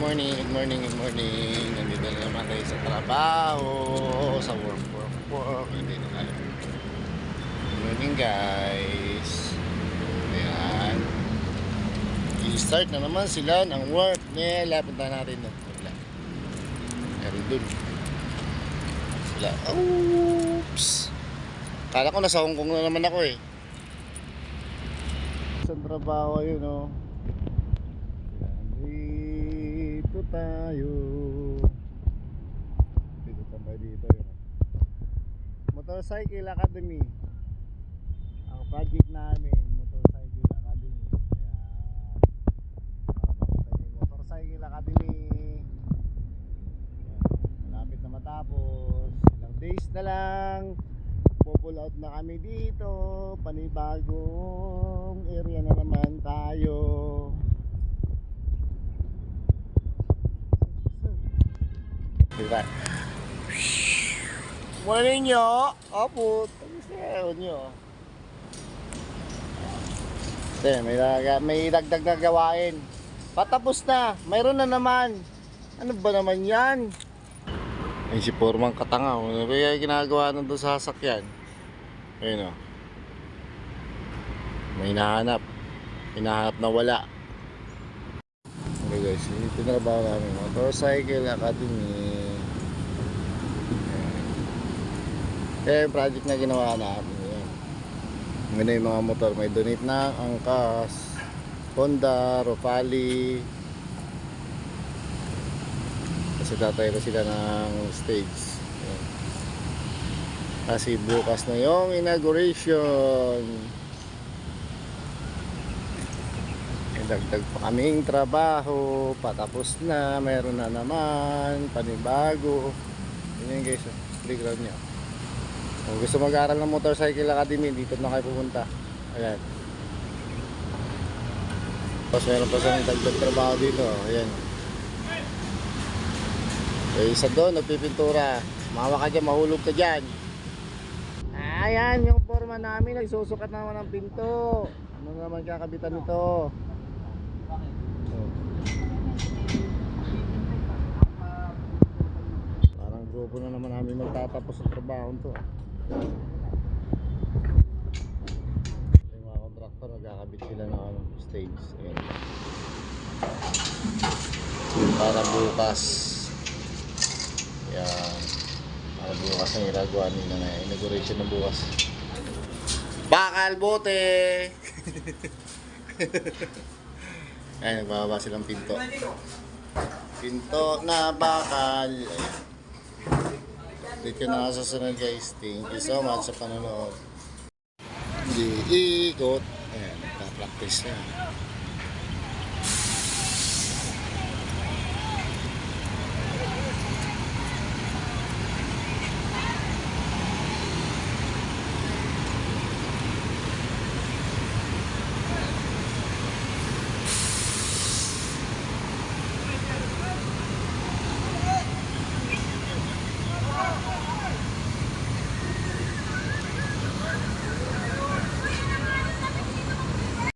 morning, good morning, good morning. Nandito na naman tayo sa trabaho, sa work. Nandito na. Good morning guys. Ayan. I-start na naman sila ng work. Lapit na natin doon. Meron doon. Sila. Oops. Kala ko nasa Hong Kong na naman ako eh. Sa trabaho yun oh. Dito tayo. Dito tayo dito yun. Motorcycle Academy. Ang project namin, Motorcycle Academy. Ayan. Para makita nyo yung Motorcycle Academy. Ayan. Malapit na matapos. Ilang days na lang. Pull out na kami dito. Panibagong area na naman tayo. Diba? Muna ninyo. Opo. Tayo nyo. May dagdag na gawain. Patapos na. Mayroon na naman. Ano ba naman yan? Ay si Pormang katanga. Ano ba yung ginagawa nandun sa sasakyan? Ayun o. May hinahanap. Hinahanap na wala. Okay guys, ito na ba namin Motorcycle Academy. Kaya yung project na ginawa natin yan. Ngayon yung mga motor may donate na Angkas, Honda, Rofali. Kasi tatay na sila ng stage. Ayan. Kasi bukas na yung inauguration. Dagdag pa kaming trabaho. Patapos na. Meron na naman panibago. Yun guys, playground nyo. Kung gusto mag-aaral ng Motorcycle Academy, dito na kayo pupunta. Ayan. Tapos meron pa sa dagdag trabaho dito. Ayan. Eh, isa doon, nagpipintura. Mawa ka dyan, mahulog ka dyan. Ayan, yung forma namin. Nagsusukat naman ng pinto. Ano naman kakabitan nito? Parang grupo na naman namin magtatapos sa trabaho to. Yung mga contractor, nagkakabit sila ng stage. Ayan. Para bukas. Yan. Para bukas ang iragawa nila na inauguration na bukas. Bakal bote! Ayan, nagbababa silang pinto. Pinto na bakal. Ayan. Dito na sa sunod guys. Thank you so much sa panonood. Di ikot. Ayan, nagpa-practice na.